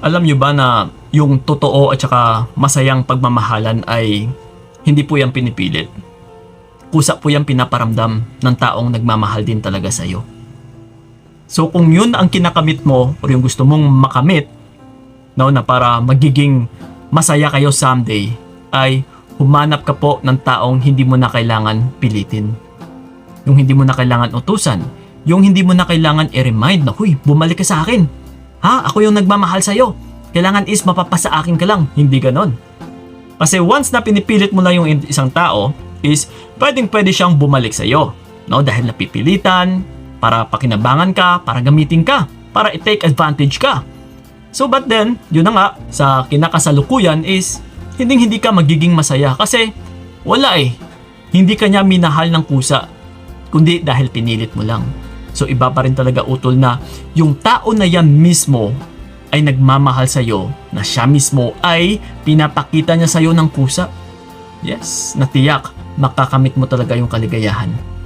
Alam nyo ba na yung totoo at saka masayang pagmamahalan ay hindi po yan pinipilit. Kusa po yan pinaparamdam ng taong nagmamahal din talaga sa'yo. So kung yun ang kinakamit mo o yung gusto mong makamit, no, na para magiging masaya kayo someday, ay humanap ka po ng taong hindi mo na kailangan pilitin. Yung hindi mo na kailangan utusan. Yung hindi mo na kailangan i-remind na, huy, bumalik ka sa akin. Ha? Ako yung nagmamahal sa'yo. Kailangan is mapapasa akin ka lang. Hindi ganon. Kasi once na pinipilit mo na yung isang tao, is pwedeng-pwede siyang bumalik sa'yo. No? Dahil napipilitan, para pakinabangan ka, para gamitin ka, para i-take advantage ka. So but then, yun na nga, sa kinakasalukuyan is, hindi ka magiging masaya kasi wala eh. Hindi ka niya minahal ng kusa, kundi dahil pinilit mo lang. So iba pa rin talaga utol na yung tao na yan mismo ay nagmamahal sa'yo, na siya mismo ay pinapakita niya sa'yo ng kusa. Yes, natiyak, makakamit mo talaga yung kaligayahan.